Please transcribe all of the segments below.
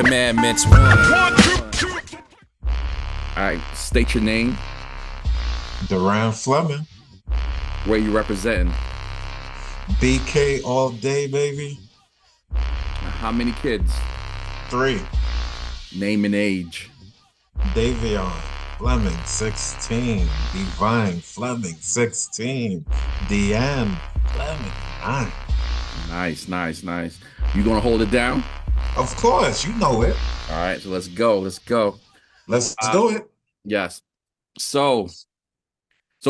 Commandments. All right, state your name, Duran Flemming, where you representing, BK all day, baby. how many kids, 3, name and age. Davion Fleming, 16. Divine Fleming, 16. Deanne Fleming, 9. Nice, nice, nice. You gonna hold it down? Of course, you know it. All right, so let's go. Let's go. Let's Uh, do it. yes. So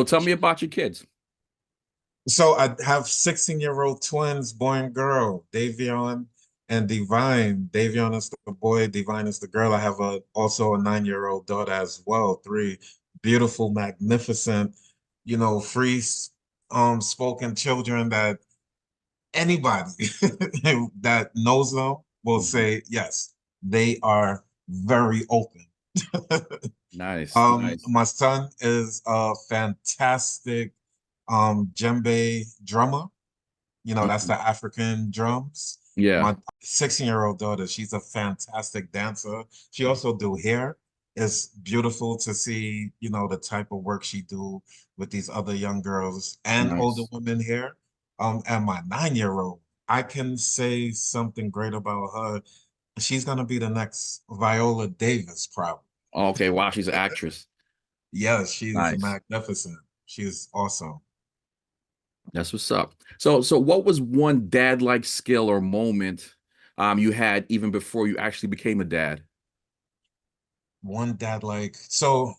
tell me about your kids. So I have 16-year-old twins, boy and girl, Davion and Divine. Davion is the boy, Divine is the girl. I have also a 9-year-old daughter as well. 3 beautiful, magnificent, free spoken children that anybody that knows them will Mhm. say, yes, they are very open. Nice, nice. My son is a fantastic djembe drummer. That's the Mhm. African drums. Yeah. My 16-year-old daughter, she's a fantastic dancer. She also do hair. It's beautiful to see, the type of work she do with these other young girls and older Nice. women here. And my 9-year-old, I can say something great about her. She's gonna be the next Viola Davis, probably. Okay, wow, she's an actress. Yes, she's Nice. magnificent. She's awesome. That's what's up. So what was one dad-like skill or moment you had even before you actually became a dad? One dad like so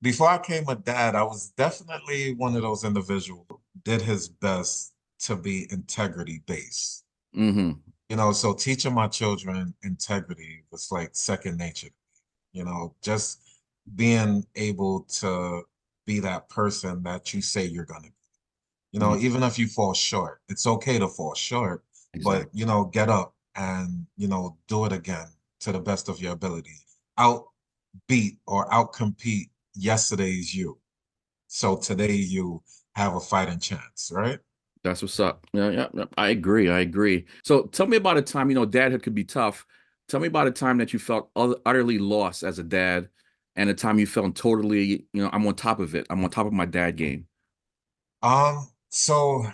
before I came a dad, I was definitely one of those individuals did his best to be integrity based. Mm-hmm. So teaching my children integrity was like second nature. Just being able to be that person that you say you're gonna be. Yeah, Even if you fall short, it's okay to fall short, but exactly. get up and do it again to the best of your ability. Outbeat or outcompete yesterday's you. So today you have a fighting chance, right? That's what's up. Yeah, yeah, yeah. I agree. I agree. So tell me about a time, dadhood could be tough. Tell me about a time that you felt utterly lost as a dad and a time you felt totally, I'm on top of it. I'm on top of my dad game. So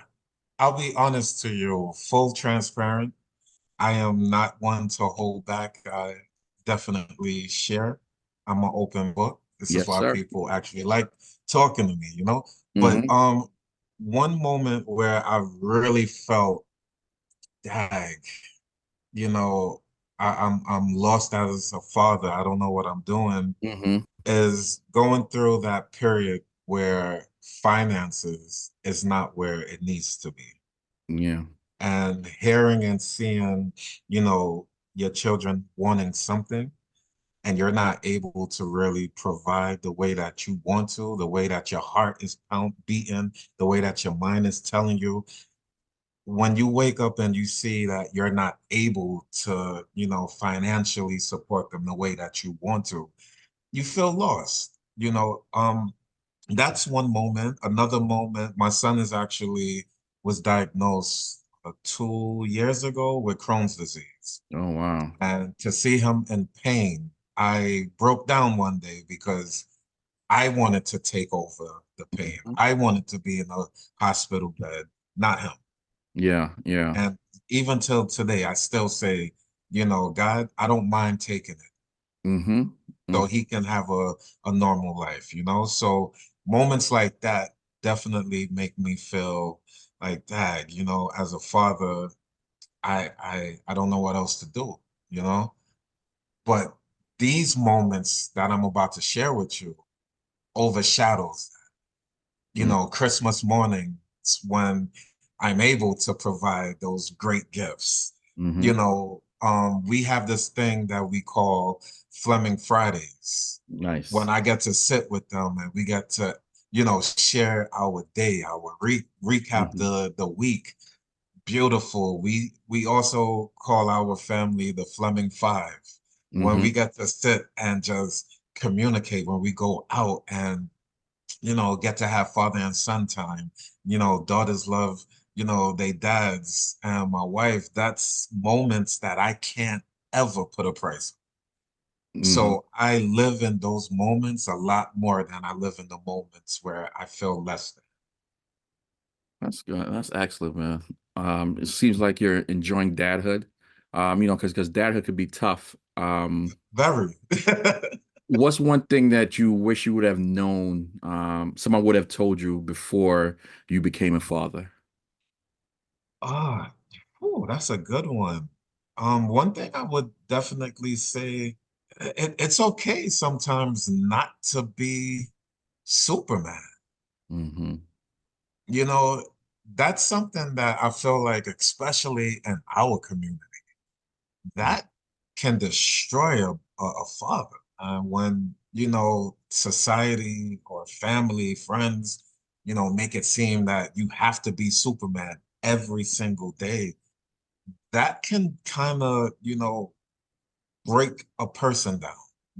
I'll be honest to you, full transparent. I am not one to hold back. I definitely share. I'm an open book. This is Yes, why sir. people actually like talking to me. But Hmm. one moment where I really felt, dag, you know, I'm lost as a father. I don't know what I'm doing. Hmm. Is going through that period where finances is not where it needs to be. Yeah. And hearing and seeing, you know, your children wanting something and you're not able to really provide the way that you want to, the way that your heart is pound beating, the way that your mind is telling you. When you wake up and you see that you're not able to, financially support them the way that you want to, you feel lost. That's one moment. Another moment, my son is actually was diagnosed 2 years ago with Crohn's disease. Oh, wow. And to see him in pain, I broke down one day because I wanted to take over the pain. Mhm. I wanted to be in a hospital bed, not him. Yeah, yeah. And even till today, I still say, God, I don't mind taking it Hmm. so he can have a normal life. So moments like that definitely make me feel like, dad, as a father, I don't know what else to do. But these moments that I'm about to share with you overshadows Christmas morning when I'm able to provide those great gifts. Hmm. We have this thing that we call Fleming Fridays when Nice. I get to sit with them and we get to, share our day, our recap Hmm. the week. Beautiful. We also call our family the Fleming Five when Hmm. we get to sit and just communicate when we go out and get to have father and son time. Daughters love, they dads and my wife. That's moments that I can't ever put a price Hmm. So I live in those moments a lot more than I live in the moments where I feel less than. That's good. That's excellent, man. It seems like you're enjoying dadhood. Because dadhood could be tough. Very. What's one thing that you wish you would have known, someone would have told you before you became a father? Ah, that's a good one. One thing I would definitely say, it's okay sometimes not to be Superman. Hmm. You know, that's something that I feel like, especially in our community, that can destroy a father. When, society or family, friends, make it seem that you have to be Superman every single day, that can kind of, break a person down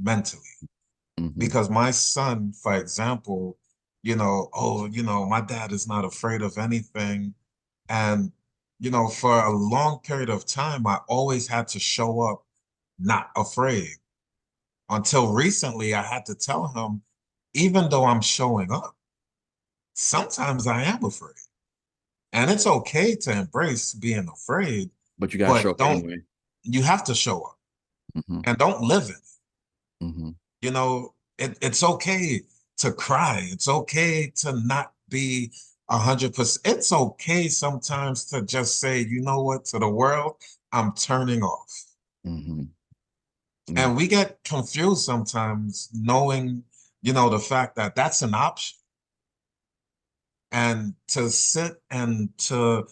mentally. Hmm. Because my son, for example, oh, my dad is not afraid of anything. And, for a long period of time, I always had to show up not afraid. Until recently, I had to tell him, even though I'm showing up, sometimes I am afraid. And it's okay to embrace being afraid, But you gotta show but up don't, anyway. you have to show up Hmm. and don't live it. Hmm. It's okay to cry. It's okay to not be 100%. It's okay sometimes to just say, you know what, to the world, I'm turning off. Hmm. Yeah. And we get confused sometimes knowing, the fact that that's an option. And to sit and to,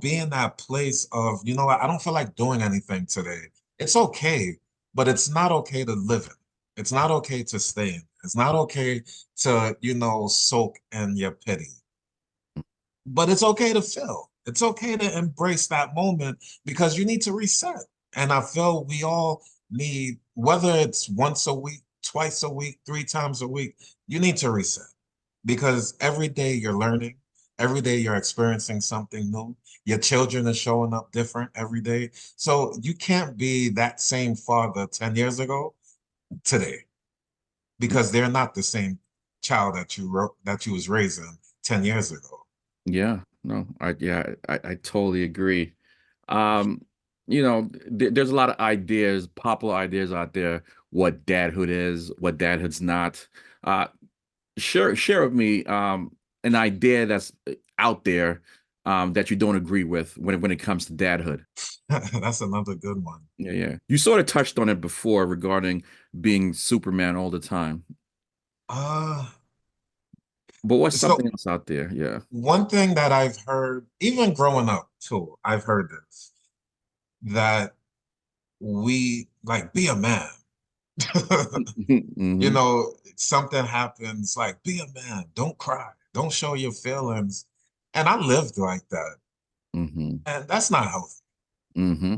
be in that place of, what, I don't feel like doing anything today. It's okay, but it's not okay to live it. It's not okay to stay in. It's not okay to, soak in your pity. But it's okay to feel. It's okay to embrace that moment because you need to reset. And I feel we all need, whether it's once a week, twice a week, 3 times a week, you need to reset because every day you're learning, every day you're experiencing something new. Your children are showing up different every day. So you can't be that same father 10 years ago today because they're not the same child that you was raising 10 years ago. Yeah, no, I totally agree. Um, there's a lot of ideas, popular ideas out there, what dadhood is, what dadhood's not. Uh, share with me an idea that's out there that you don't agree with when it comes to dadhood. That's another good one. Yeah, yeah. You sort of touched on it before regarding being Superman all the time. Uh, But what's so something else out there? Yeah. one thing that I've heard, even growing up too, I've heard this, that we like be a man. Hmm. Something happens, like be a man, don't cry, don't show your feelings. And I lived like that. Hmm. And that's not healthy. Hmm.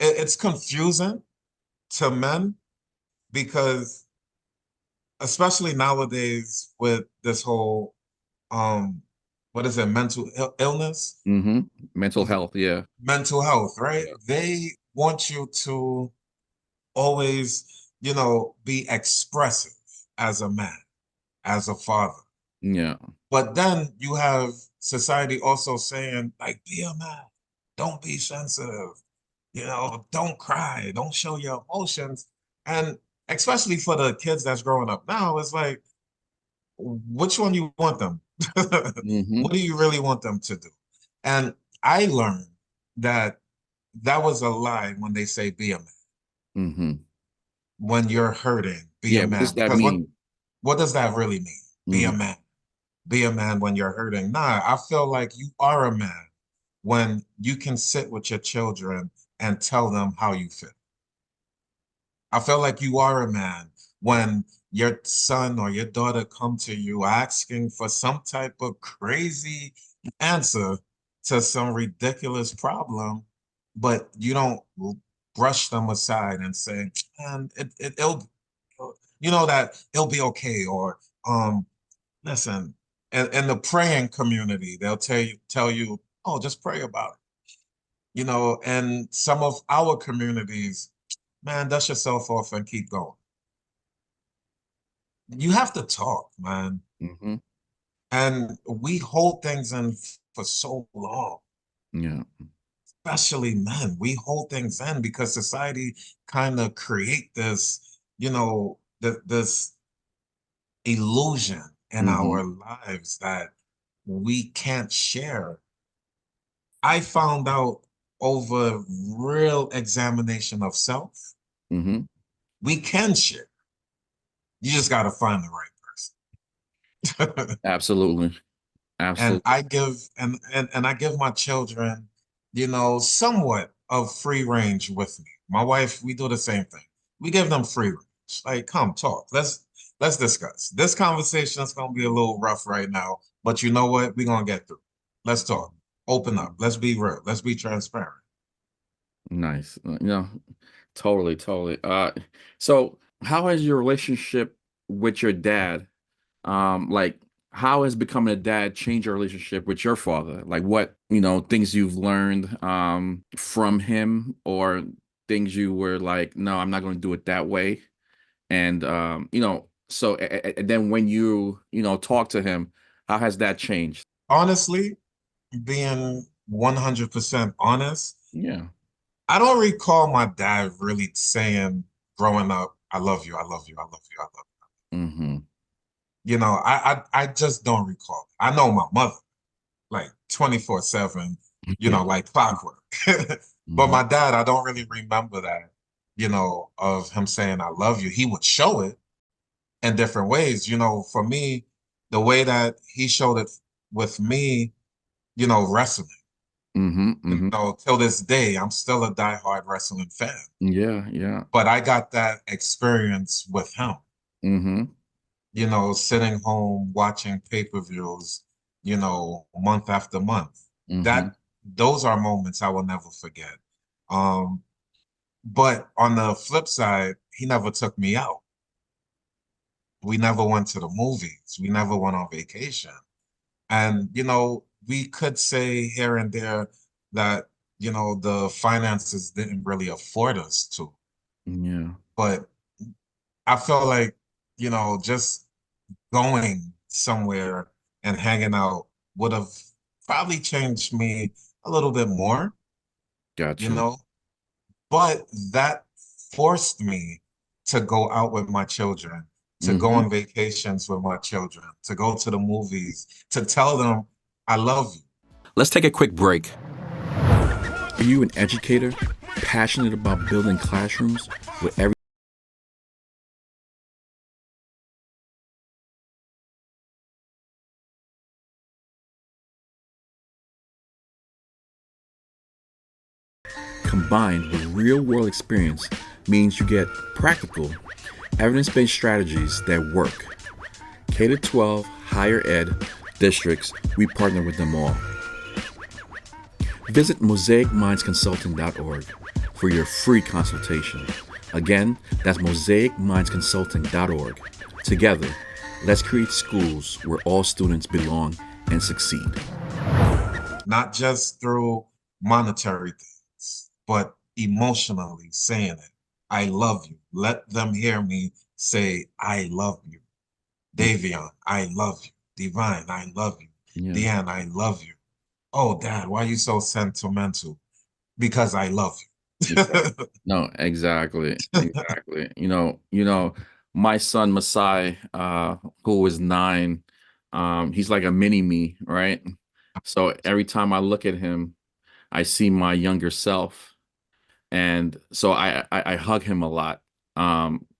It's confusing to men because especially nowadays with this whole um what is it, mental illness, Hmm. Mental health. Yeah. mental health, right? Yeah. They want you to always, be expressive as a man, as a father. Yeah. But then you have society also saying, like, be a man, don't be sensitive, don't cry, don't show your emotions. And especially for the kids that's growing up now, it's like, which one you want them? Hmm. What do you really want them to do? And I learned that that was a lie when they say be a man. Hmm. When you're hurting, be a Yeah. What does man. that Because what mean? what does that really mean? Be a Hmm. man. Be a man when you're hurting. Nah, I feel like you are a man when you can sit with your children and tell them how you feel. I feel like you are a man when your son or your daughter come to you asking for some type of crazy answer to some ridiculous problem, but you don't brush them aside and say, man, that it'll be okay. Or listen, in the praying community, they'll tell you, oh, just pray about it. And some of our communities, man, dust yourself off and keep going. You have to talk, man. Hmm. And we hold things in for so long, Yeah. especially men. We hold things in because society kind of create this, you know, this illusion in Hmm. our lives that we can't share. I found out over real examination of self, Hmm. we can share. You just got to find the right person. Absolutely. And Absolutely. I give and I give my children, somewhat of free range with me. My wife, we do the same thing. We give them free range. Like, come talk. Let's discuss. This conversation is gonna be a little rough right now, but you know what? We're gonna get through. Let's talk. Open up. Let's be real. Let's be transparent. Nice. Totally, totally. So how has your relationship with your dad, like how has becoming a dad changed your relationship with your father? Like what, things you've learned from him or things you were like, no, I'm not going to do it that way. And so and then when talk to him, how has that changed? Honestly, being 100% honest, Yeah. I don't recall my dad really saying growing up, I love you, I love you, I love you, I love you. Mm-hmm. I just don't recall. I know my mother, like 24/7, Yeah. like clockwork. But Mm-hmm. my dad, I don't really remember that, of him saying, I love you. He would show it in different ways. For me, the way that he showed it with me, wrestling, Mm-hmm. Mm-hmm. till this day, I'm still a diehard wrestling fan. Yeah, yeah. But I got that experience with him, Mm-hmm. sitting home watching pay-per-views, month after month. Mm-hmm. Those are moments I will never forget. Um, but on the flip side, he never took me out. We never went to the movies. We never went on vacation. And, we could say here and there that, the finances didn't really afford us to. Yeah. But I felt like, just going somewhere and hanging out would have probably changed me a little bit more, you Gotcha. know, but that forced me to go out with my children, to go Mm-hmm. on vacations with my children, to go to the movies, to tell them I love you. Let's take a quick break. Are you an educator passionate about building classrooms where every combined with real world experience means you get practical, evidence based strategies that work? K 12 higher ed districts, we partner with them all. Visit mosaicmindsconsulting.org for your free consultation. Again, that's mosaicmindsconsulting.org. Together, let's create schools where all students belong and succeed. Not just through monetary things, but emotionally saying it. I love you. Let them hear me say, I love you. Davion, I love you. Divine, I love you. Yeah. Deanne, I love you. Oh, Dad, why are you so sentimental? Because I love you. No, exactly. Exactly. My son Masai, who is 9, he's like a mini me, right? So every time I look at him, I see my younger self. And so I hug him a lot.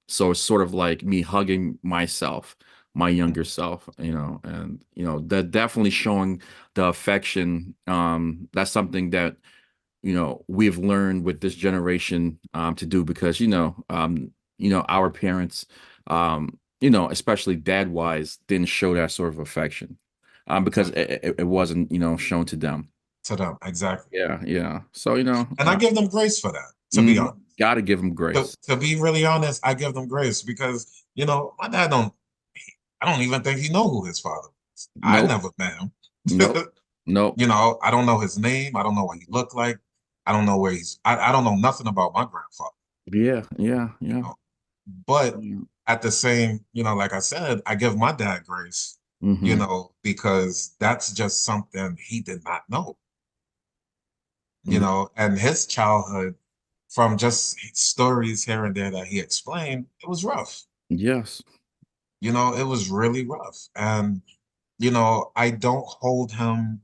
So it's sort of like me hugging myself, my younger self, and that definitely showing the affection. That's something that we've learned with this generation to do because our parents, especially dad wise, didn't show that sort of affection because Exactly. it wasn't shown to them. To them, exactly. Yeah, yeah. So And I give them grace for that, to be mhm, honest. gotta give them To, grace. to be really honest, I give them grace because, my dad I don't even think he know who his father is. I Nope, never met him. nope, nope. I don't know his name. I don't know what he looked like. I don't know where I don't know nothing about my grandfather. Yeah, yeah, yeah. know. But Yeah. at the same, like I said, I give my dad grace, Mm-hmm. because that's just something he did not know, Yeah. and his childhood, from just stories here and there that he explained, it was rough. Yes. It was really rough. And, I don't hold him,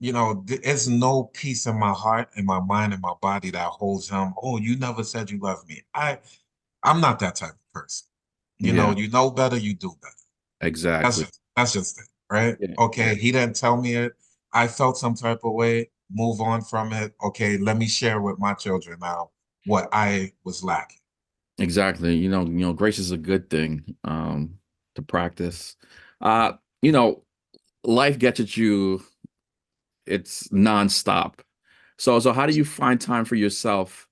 there's no peace in my heart, in my mind, in my body that holds him. Oh, you never said you love me. I'm not that type of person. Yeah, You know better, you do better. exactly. That's just it, right? Yeah, yeah. Okay, he didn't tell me it. I felt some type of way, move on from it. Okay, let me share with my children now what I was lacking. Exactly. Grace is a good thing to practice. Uh, you know, life gets at you, it's nonstop. So how do you find time for yourself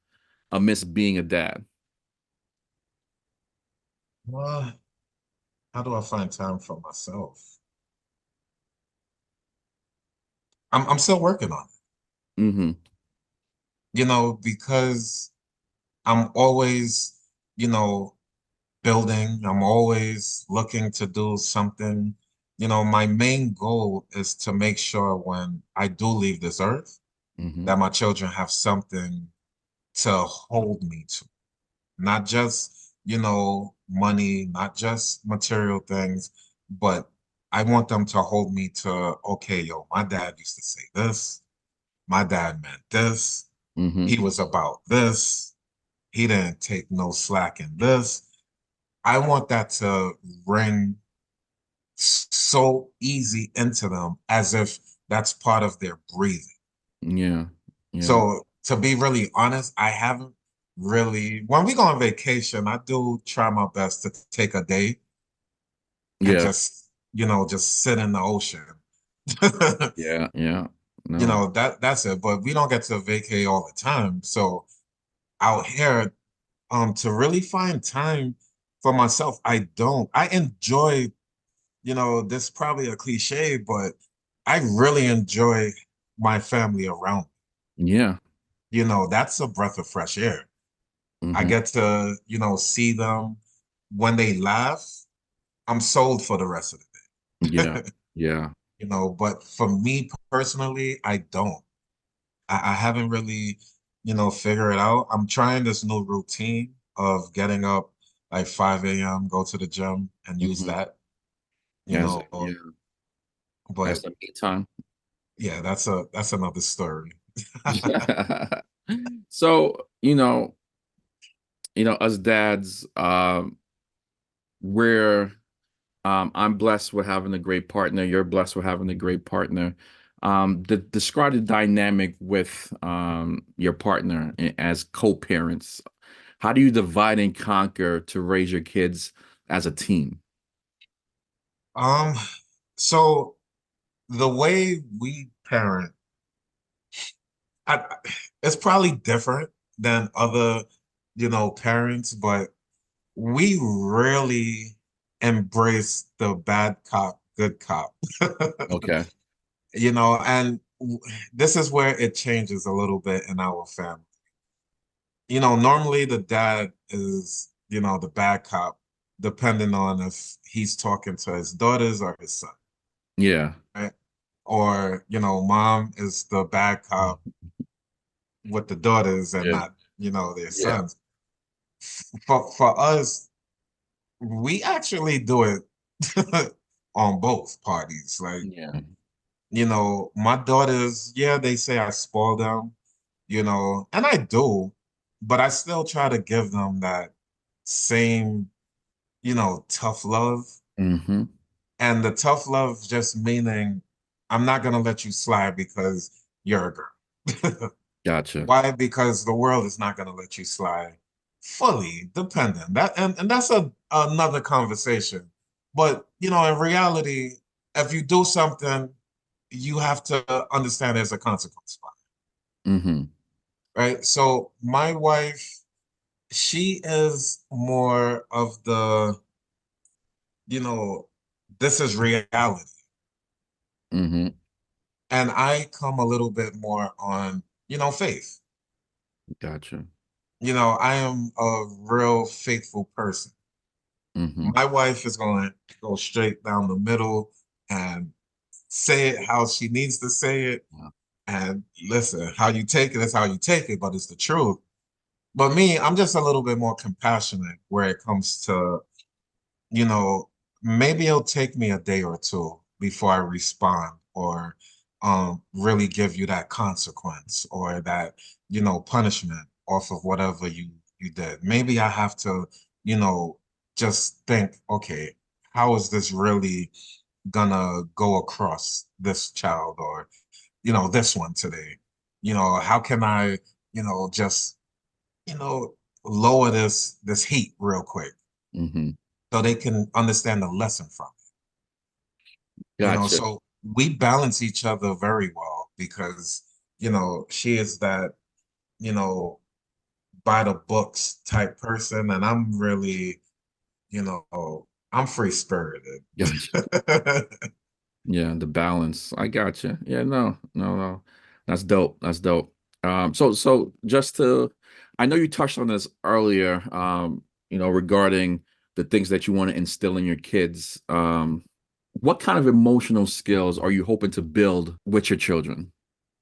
amidst being a dad? Well, how do I find time for myself? I'm still working on it, Mm-hmm. because I'm always, you know, building. I'm always looking to do something. My main goal is to make sure when I do leave this earth, Mm-hmm. that my children have something to hold me to. Not just, money, not just material things, but I want them to hold me to, okay, yo, my dad used to say this. My dad meant this. Mm-hmm. He was about this. He didn't take no slack in this. I want that to ring so easy into them as if that's part of their breathing. Yeah. Yeah. So to be really honest, I haven't really, when we go on vacation, I do try my best to take a day and Yeah. just sit in the ocean. Yeah. Yeah. No. That's it. But we don't get to vacay all the time. So out here, to really find time for myself, I don't. I enjoy, this is probably a cliche, but I really enjoy my family around me. Yeah. That's a breath of fresh air. I Mm-hmm. get to, see them when they laugh. I'm sold for the rest of the Yeah. day. Yeah. But for me personally, I don't. I haven't really, figured it out. I'm trying this new routine of getting up like 5 a.m., go to the gym and use Mm-hmm. that, you As know, yeah, as but the me time. yeah, that's another story. So, us dads, we're I'm blessed with having a great partner. You're blessed with having a great partner. Describe the dynamic with your partner as co-parents. How do you divide and conquer to raise your kids as a team? Um, so the way we parent, I, it's probably different than other, parents, but we really embrace the bad cop, good cop. Okay. And this is where it changes a little bit in our family. Normally the dad is, the bad cop, depending on if he's talking to his daughters or his son, Yeah. right? Or, mom is the bad cop with the daughters and Yeah. not, their Yeah. sons. For us, we actually do it on both parties. Like, Yeah. my daughters, yeah, they say I spoil them, and I do, but I still try to give them that same, tough love. Mm-hmm. And the tough love just meaning I'm not gonna let you slide because you're a girl. Gotcha. Why? Because the world is not gonna let you slide fully, dependent. And that's another conversation. But in reality, if you do something, you have to understand there's a consequence, Mm-hmm. right? So my wife, she is more of the, you know, this is reality. Mm-hmm. And I come a little bit more on, faith. Gotcha. I am a real faithful person. Hmm. My wife is going to go straight down the middle and say it how she needs to say it. Yeah. And listen, how you take it is how you take it, but it's the truth. But me, I'm just a little bit more compassionate where it comes to, you know, maybe it'll take me a day or two before I respond or really give you that consequence or that, punishment off of whatever you did. Maybe I have to, you know, just think, okay, how is this really gonna go across this child or, this one today? How can I, just, you know, lower this heat real quick Hmm. so they can understand the lesson from it. Gotcha. So we balance each other very well because, she is that, you know, by the books type person, and I'm really, I'm free spirited. Gotcha. Yeah, the balance. I gotcha. Yeah, no, no, no. That's dope. That's dope. So just to, I know you touched on this earlier, regarding the things that you want to instill in your kids. What kind of emotional skills are you hoping to build with your children?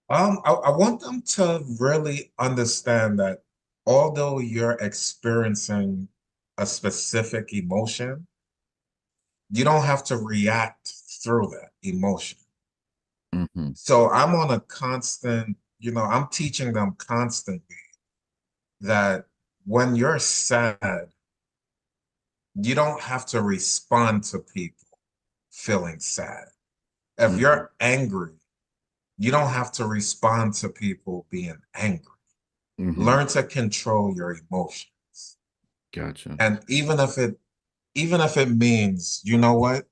I want them to really understand that although you're experiencing a specific emotion, you don't have to react through that emotion. Hmm. So I'm on a constant, I'm teaching them constantly that when you're sad, you don't have to respond to people feeling sad. If Hmm. you're angry, you don't have to respond to people being angry. Hmm. Learn to control your emotions. Gotcha. And even if it means, you know what,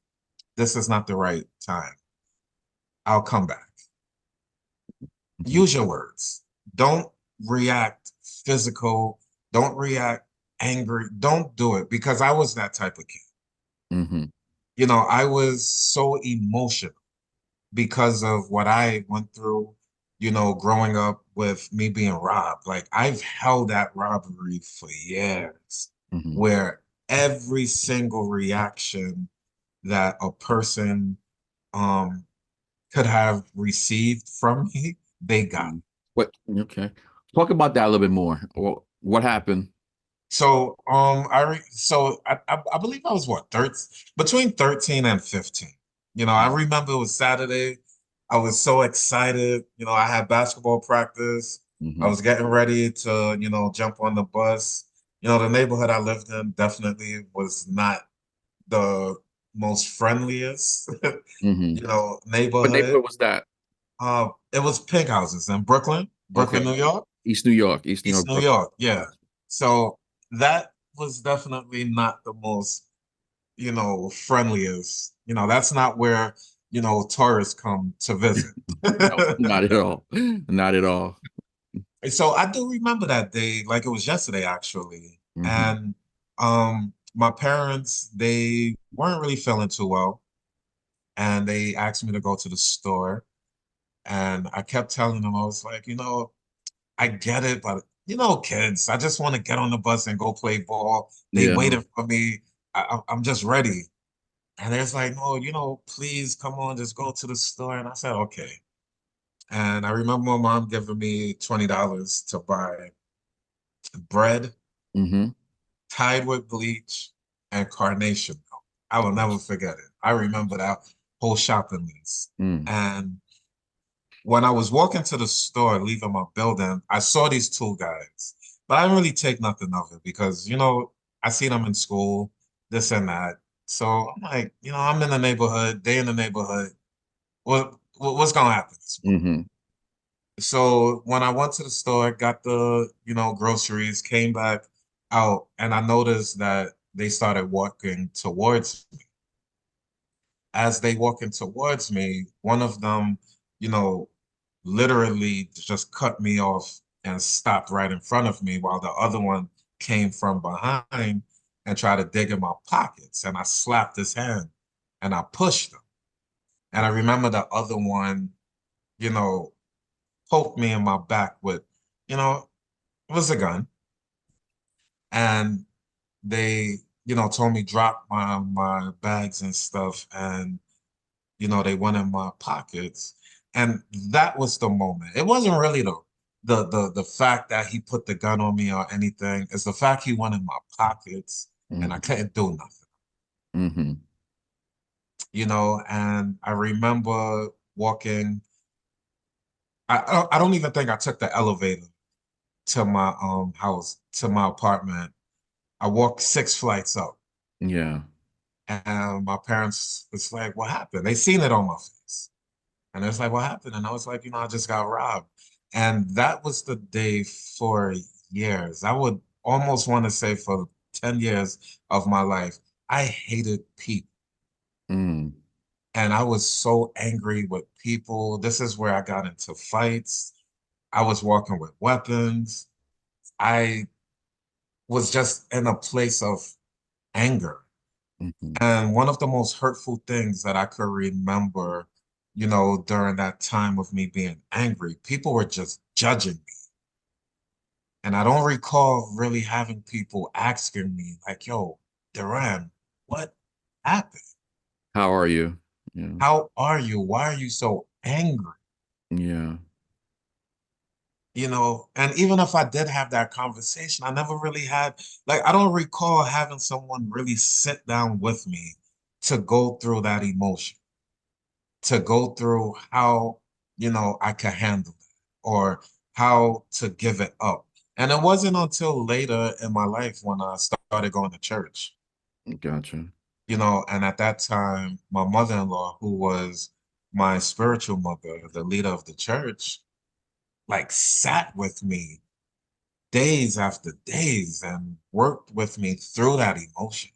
this is not the right time, I'll come back. Hmm. Use your words. Don't react physical. Don't react angry. Don't do it because I was that type of kid. Hmm. I was so emotional because of what I went through, growing up with me being robbed. Like I've held that robbery for years, Hmm. where every single reaction that a person um could have received from me, they got. What? Okay. Talk about that a little bit more. What happened? So I believe I was what, between 13 and 15. I remember it was Saturday. I was so excited. I had basketball practice. I Hmm. was getting ready to, jump on the bus. The neighborhood I lived in definitely was not the most friendliest, Hmm. What neighborhood. neighborhood was that? It was pink houses in Brooklyn, Okay. Brooklyn, New York. East New York. East New East York, New Brooklyn. York, yeah. So that was definitely not the most, friendliest. That's not where, tourists come to visit. No, not at all. Not at all. So I do remember that day like it was yesterday, actually. Hmm. And my parents, they weren't really feeling too well. And they asked me to go to the store. And I kept telling them, I was like, I get it, but kids, I just want to get on the bus and go play ball. They Yeah. waited for me. I'm just ready. And they're like, no, please come on, just go to the store. And I said, okay. And I remember my mom giving me $20 to buy bread, Hmm. tied with bleach, and carnation milk. I will never forget it. I remember that whole shopping list. Mm. And when I was walking to the store, leaving my building, I saw these two guys, but I didn't really take nothing of it because, I see them in school, this and that. So I'm like, I'm in the neighborhood, they in the neighborhood. What's gonna happen this morning? Hmm. So when I went to the store, got the, groceries, came back out, and I noticed that they started walking towards me. As they walking towards me, one of them, you know, literally just cut me off and stopped right in front of me while the other one came from behind and tried to dig in my pockets. And I slapped his hand and I pushed him. And I remember the other one, you know, poked me in my back with, it was a gun. and they, told me drop my bags and stuff, and they went in my pockets. And that was the moment. It wasn't really the fact that he put the gun on me or anything. It's the fact he went in my pockets and I Mm-hmm. couldn't do nothing, Mm-hmm. and I remember walking. I don't even think I took the elevator to my house, to my apartment. I walked 6 flights up, Yeah. and my parents was like, "What happened?" They seen it on my face. And it's like, what happened? And I was like, I just got robbed. And that was the day for years. I would almost want to say for 10 years of my life, I hated people. Mm. And I was so angry with people. This is where I got into fights. I was walking with weapons. I was just in a place of anger. Mm-hmm. And one of the most hurtful things that I could remember, during that time of me being angry, people were just judging me. And I don't recall really having people asking me, like, yo, Duran, what happened? How are you? Yeah. How are you? Why are you so angry? Yeah. And even if I did have that conversation, I never really had, like, I don't recall having someone really sit down with me to go through that emotion, to go through how, I could handle it or how to give it up. And it wasn't until later in my life when I started going to church, Gotcha. and at that time, my mother-in-law, who was my spiritual mother, the leader of the church, like sat with me days after days and worked with me through that emotion.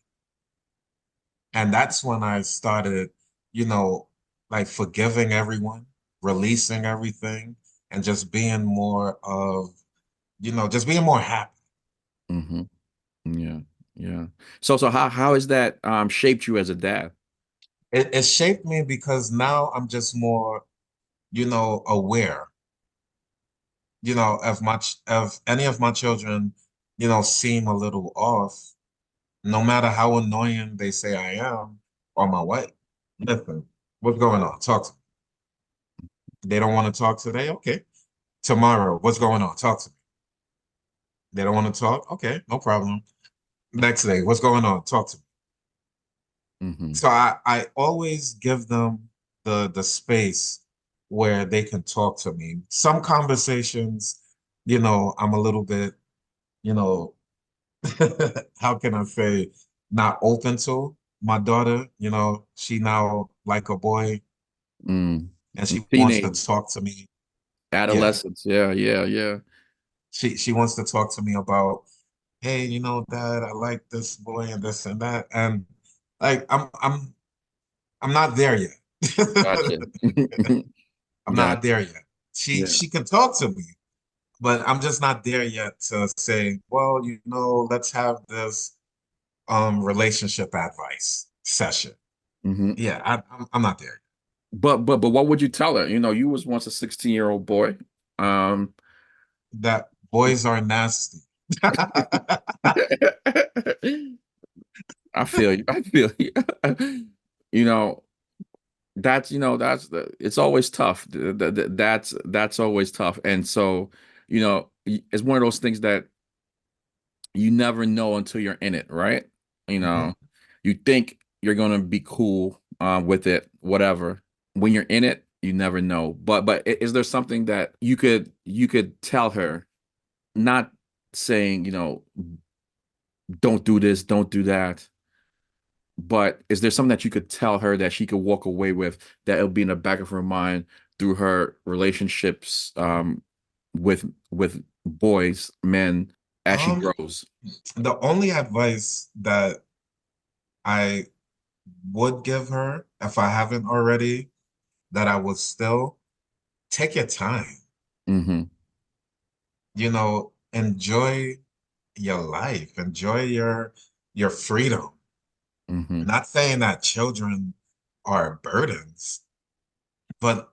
And that's when I started, you know, like forgiving everyone, releasing everything, and just being more of, just being more happy. Mm-hmm. Yeah. Yeah. So how has that shaped you as a dad? It shaped me because now I'm just more, aware, if any of my children, seem a little off, no matter how annoying they say I am or my wife, listen, what's going on? Talk to me. They don't want to talk today? Okay. Tomorrow, what's going on? Talk to me. They don't want to talk? Okay, no problem. Next day, what's going on? Talk to me. Mm-hmm. So I always give them the space where they can talk to me. Some conversations, I'm a little bit, you know, how can I say, not open to. My daughter, she now like a boy Mm. and she wants to Teenage talk to me. Yeah. adolescence. Yeah. Yeah. Yeah. She wants to talk to me about, hey, Dad, I like this boy and this and that. And like I'm not there yet. Gotcha. I'm not Gotcha. there yet. She Yeah. she can talk to me, but I'm just not there yet to say, well, let's have this relationship advice session. Hmm. Yeah, I'm not there. But what would you tell her? You was once a 16-year-old boy. Um, That boys are nasty. I feel you. I feel you. You know, that's it's always tough. That's always tough. And so, it's one of those things that you never know until you're in it, right? You Mhm. know, you think you're gonna be cool with it, whatever. When you're in it, you never know. But is there something that you could tell her, not saying, don't do this, don't do that, but is there something that you could tell her that she could walk away with that it'll be in the back of her mind through her relationships with boys, men, as she Um, grows? the only advice that I would give her, if I haven't already, that I would still take your time, Hmm. enjoy your life, enjoy your freedom. Hmm. Not saying that children are burdens, but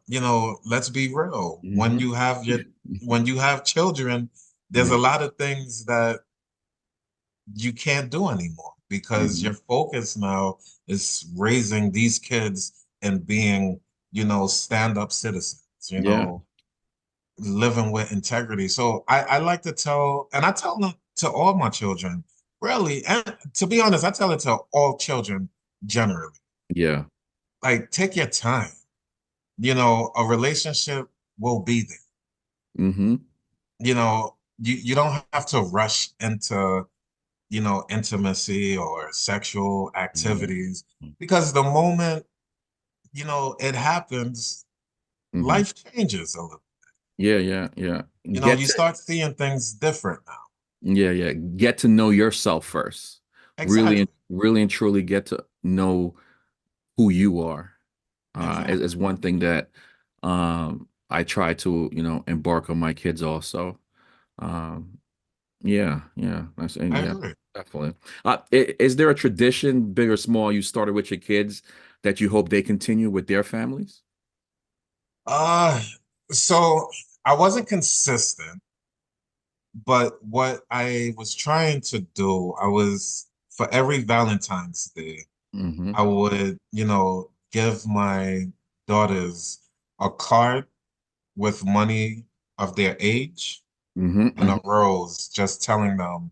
let's be real. Hmm. When you have children, there's Yeah. a lot of things that you can't do anymore because Hmm. your focus now is raising these kids and being, stand-up citizens, Yeah. living with integrity. So I like to tell, and I tell them to all my children, really, and to be honest, I tell it to all children generally. Yeah. Like, take your time. A relationship will be there. Hmm. You don't have to rush into, intimacy or sexual Yeah. activities because the moment, it happens, Hmm. life changes a little. Yeah. Yeah. Yeah. You start seeing things different now. Yeah, yeah. Get to know yourself first. Really, Exactly. really and truly get to know who you are. Exactly. Is one thing that I try to, embark on my kids also. Um, yeah, yeah. I Yeah, agree. definitely. Is there a tradition, big or small, you started with your kids that you hope they continue with their families? Uh, so I wasn't consistent, but what I was trying to do, for every Valentine's Day, Hmm. I would, give my daughters a card with money of their age Hmm. and Hmm. a rose, just telling them,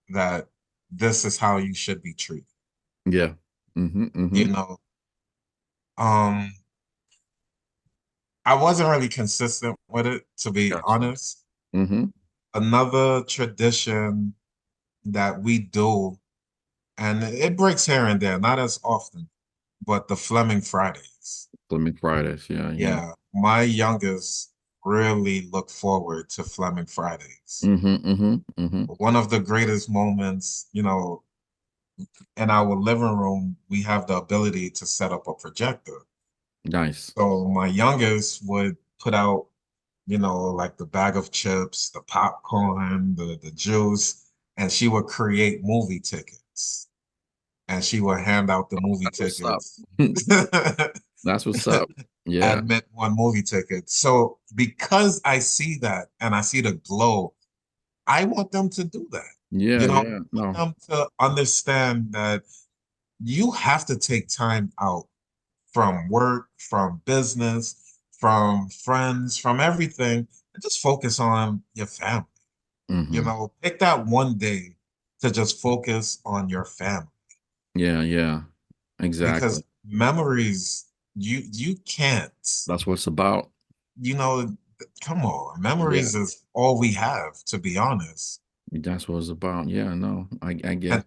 that this is how you should be treated. Yeah. Hmm. You Hmm. know, um, I wasn't really consistent with it, to be Gotcha. honest. Hmm. Another tradition that we do, and it breaks here and there, not as often, but the Fleming Fridays. Fleming Fridays. Yeah, yeah. Yeah, my youngest really look forward to Fleming Fridays. Hmm. Hmm. Hmm. One of the greatest moments, in our living room, we have the ability to set up a projector. Nice. So my youngest would put out, like the bag of chips, the popcorn, the juice, and she would create movie tickets. And she would hand out the movie That's what's up. tickets. That's what's up. Yeah. Admit one movie ticket. So because I see that and I see the glow, I want them to do that. Yeah, I yeah. want No. them to understand that you have to take time out from work, from business, from friends, from everything, and just focus on your family. Hmm. Pick that one day to just focus on your family Yeah, yeah. because Exactly. memories, you can't, That's what it's about. you know, come on, Yeah. memories is all we have, to be honest. That's what it's about. Yeah, no. I get And it.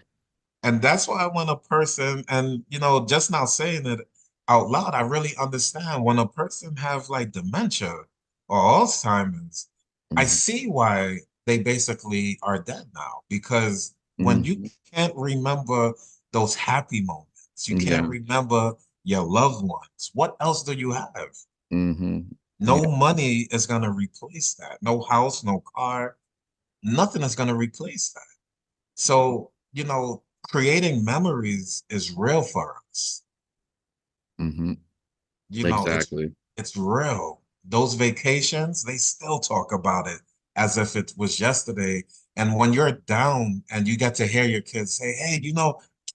And that's why when a person, and just now saying it out loud, I really understand when a person have like dementia or Alzheimer's, I Hmm. see why they basically are dead now. Because when you Hmm. can't remember those happy moments, you can't Yeah. remember your loved ones, what else do you have? Hmm. No Yeah. money is going to replace that. No house, no car, nothing is going to replace that. So, creating memories is real for us. Hmm. You know, it's Exactly. it's real. Those vacations, they still talk about it as if it was yesterday. And when you're down and you get to hear your kids say, "Hey,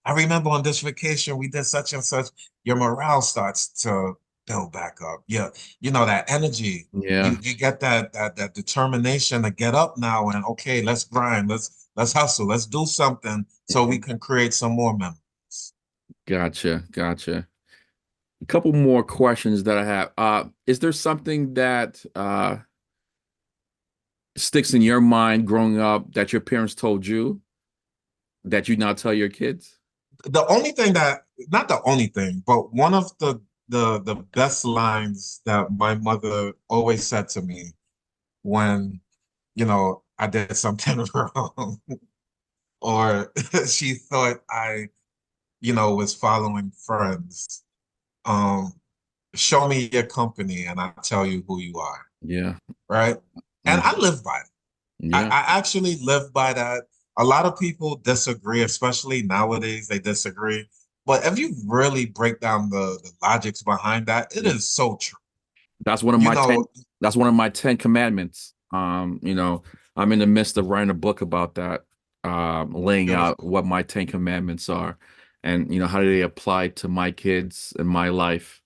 I remember on this vacation we did such and such," your morale starts to build back up. Yeah, that energy. You Yeah. you get that determination to get up now and okay, let's grind, let's hustle, let's do something so we Mhm. can create some more memories. Gotcha. Gotcha. A couple more questions that I have. Is there something that sticks in your mind growing up that your parents told you that you now tell your kids? The only thing that, not the only thing, but one of the best lines that my mother always said to me when, I did something wrong or she thought I, was following friends. Um, Show me your company and I'll tell you who you are, Yeah. right? And I Hmm. live by it. Yeah. I actually live by that. A lot of people disagree, especially nowadays, they disagree. But if you really break down the logics behind that, it Yeah. is so true. That's one of You my know, 10, that's one of my 10 commandments. I'm in the midst of writing a book about that. laying out Beautiful. what my Ten Commandments are, and how do they apply to my kids and my life.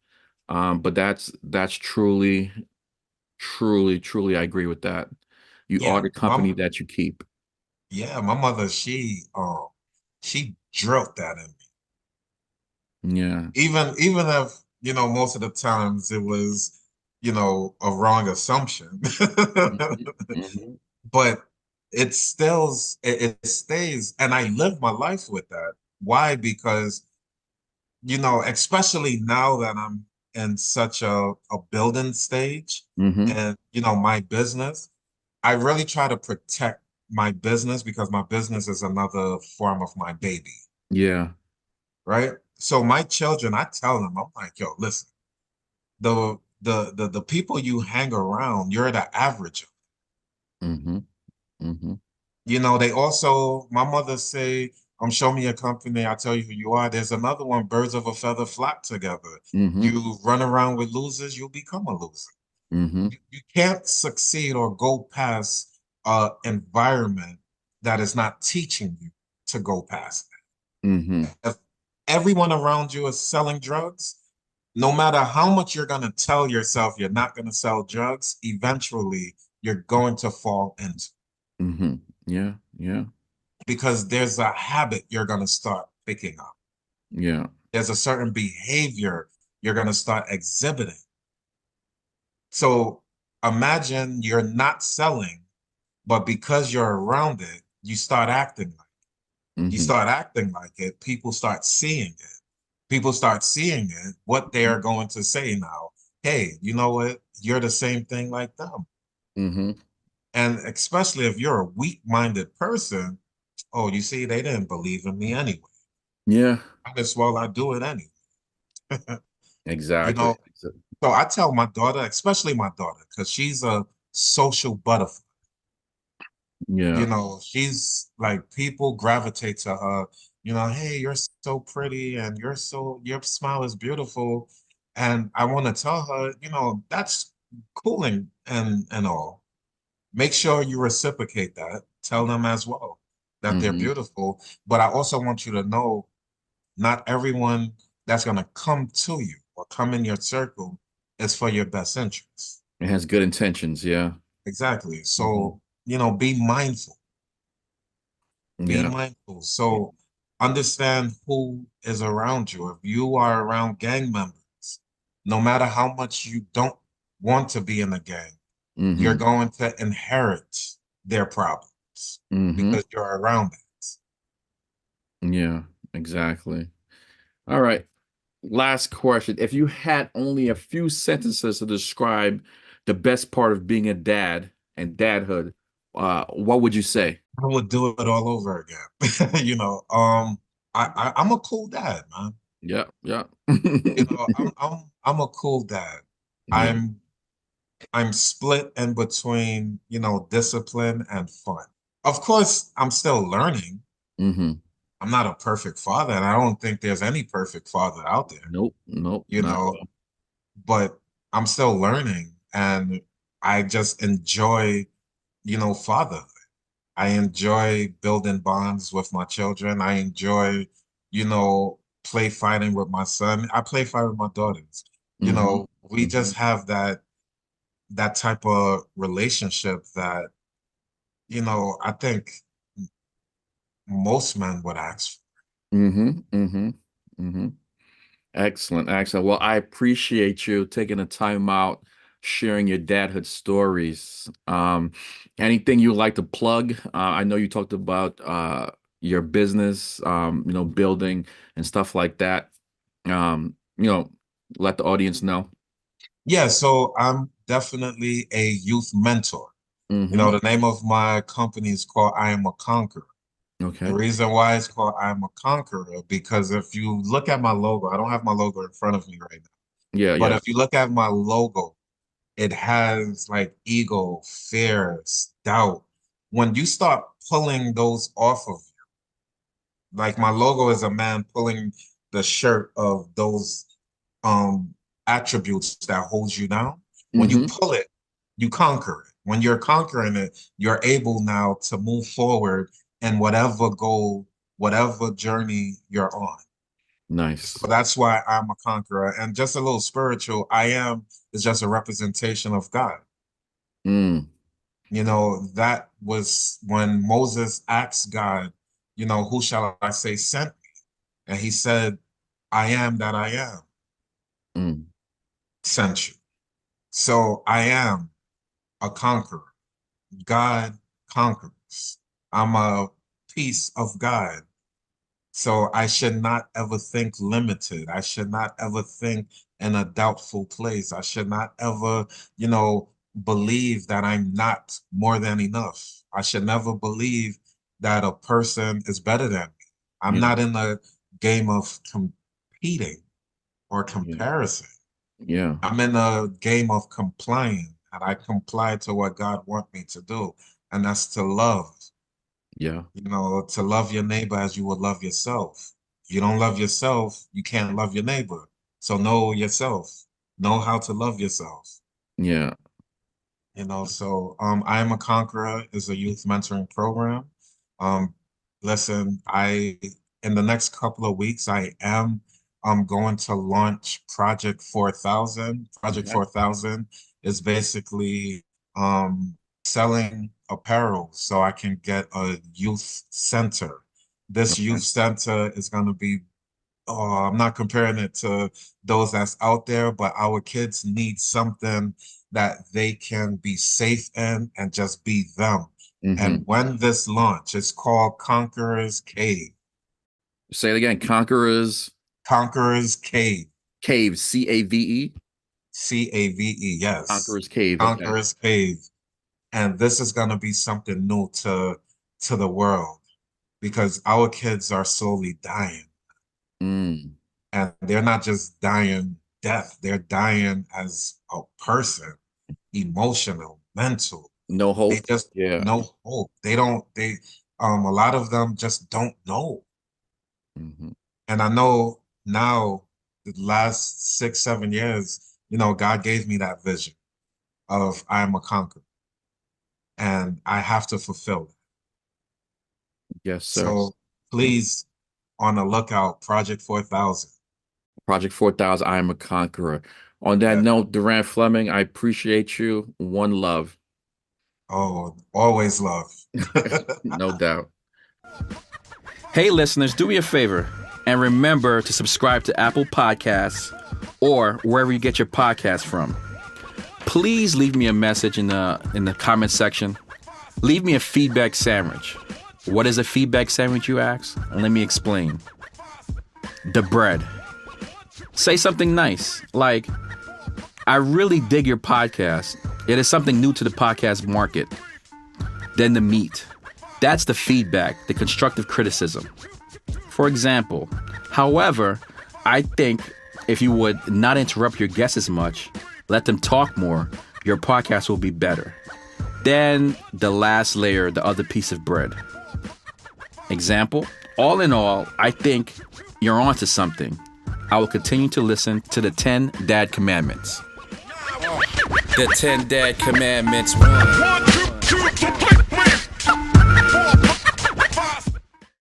But that's truly, truly, truly, I agree with that. You are Yeah, the company that you keep. my mother, she drilled that in me. Yeah. Even if, most of the times it was, a wrong assumption. Hmm. Hmm. But it stays, and I live my life with that. Why? Because, especially now that I'm in such a building stage Hmm. and, my business, I really try to protect my business because my business is another form of my baby, Yeah. right? So my children, I tell them, I'm like, yo, listen, the people you hang around, you're the average. Hmm. Hmm. They also, my mother say, show me a company, I'll tell you who you are. There's another one, birds of a feather flock together. Hmm. You run around with losers, you'll become a loser. Hmm. You can't succeed or go past an environment that is not teaching you to go past Hmm. that. If everyone around you is selling drugs, no matter how much you're going to tell yourself you're not going to sell drugs, eventually you're going to fall into Hmm. Yeah. Yeah. because there's a habit you're going to start picking up. Yeah. There's a certain behavior you're going to start exhibiting. So imagine you're not selling, but because you're around it, you Hmm. start acting like it, people start seeing it. People start seeing it, what they are going to say now. Hey, you know what? You're the same thing like them. Hmm. And especially if you're a weak-minded person, oh, you see, they didn't believe in me anyway. Yeah. Might as well I do it anyway. You Exactly. know, so I tell my daughter, especially my daughter, because she's a social butterfly. Yeah. She's like people gravitate to her, hey, you're so pretty and your smile is beautiful. And I want to tell her, that's cool and all. Make sure you reciprocate that. Tell them as well that they're Hmm. beautiful. But I also want you to know not everyone that's going to come to you or come in your circle is for your best interest. It has good intentions. Yeah. Exactly. Hmm. So, be mindful. Be Yeah. mindful. So understand who is around you. If you are around gang members, no matter how much you don't want to be in a gang, you're Hmm. going to inherit their problems Hmm. because you're around it. Yeah. Exactly. All right. Last question. If you had only a few sentences to describe the best part of being a dad and dadhood, what would you say? I would do it all over again. I'm a cool dad, man. Yeah, yeah. I'm a cool dad. Yeah. I'm I'm split in between, discipline and fun. Of course, I'm still learning. Hmm. I'm not a perfect father, and I don't think there's any perfect father out there, Nope, nope, you not at know, all. but I'm still learning and I just enjoy, fatherhood. I enjoy building bonds with my children. I enjoy, play fighting with my son. I play fight with my daughters. Hmm. We Hmm. just have that type of relationship that, I think most men would ask Hmm. Hmm. Hmm. Excellent, excellent. Well, I appreciate you taking the time out, sharing your dadhood stories. Anything you would like to plug? I know you talked about your business, building and stuff like that. Um, you know, let the audience know. Yeah, so I'm definitely a youth mentor. Hmm. The name of my company is called I Am a Conqueror. The Okay. reason why it's called I Am a Conqueror, because if you look at my logo, I don't have my logo in front of me right now, Yeah, but yeah. if you look at my logo, it has like ego, fear, doubt. When you start pulling those off of like my logo is a man pulling the shirt of those um attributes that holds you down. When you Hmm. pull it, you conquer it. When you're conquering it, you're able now to move forward in whatever goal, whatever journey you're on. So Nice. that's why I'm a conqueror. And just a little spiritual, I am is just a representation of God. Mm, That was when Moses asked God, who shall I say sent me? And he said, I am that I am mm, sent you. So I am a conqueror. God conquers. I'm a piece of God. So I should not ever think limited. I should not ever think in a doubtful place. I should not ever, you know, believe that I'm not more than enough. I should never believe that a person is better than me. I'm yeah. not in a game of competing or Yeah. comparison. Yeah. I'm in a game of complying, and I comply to what God wants me to do, and that's to love. Yeah. To love your neighbor as you would love yourself. If you don't love yourself, you can't love your neighbor. So know yourself. Know how to love yourself. Yeah. I Am a Conqueror is a youth mentoring program. Um, Listen, I in the next couple of weeks, I am going to launch Project 4000. Project Okay. 4000 is basically selling apparel so I can get a youth center. This Okay. youth center is going to be I'm not comparing it to those that's out there, but our kids need something that they can be safe in and just be them. And Mm-hmm. when this launch, it's called Conquerors Cave. Say it again. Conquerors Conquerors Cave. Cave. CAVE. Cave, yes. Conquerors Cave. Okay. Conquerors Cave. And this is going to be something new to the world because our kids are slowly dying. Mm. And they're not just dying death, they're dying as a person, emotional, mental. No They hope. just Yeah. no hope. A lot of them just don't know. Hmm. And I know now the last 6, 7 years, God gave me that vision of I am a conqueror and I have to fulfill it. Yes, sir. So please on the lookout, Project 4000. Project 4000. I am a conqueror. On that Yeah. note, Duran Flemming, I appreciate you. One love. Oh, always love. No doubt. Hey, listeners, do me a favor and remember to subscribe to Apple Podcasts or wherever you get your podcasts from. Please leave me a message in the comment section. Leave me a feedback sandwich. What is a feedback sandwich, you ask? Let me explain. The bread. Say something nice, like, I really dig your podcast. It is something new to the podcast market. Then the meat. That's the feedback, the constructive criticism. For example, however, I think if you would not interrupt your guests as much, let them talk more, your podcast will be better. Then the last layer, the other piece of bread. Example, all in all, I think you're onto something. I will continue to listen to the 10 Dad Commandments. The 10 Dad Commandments. 1, 2, 3.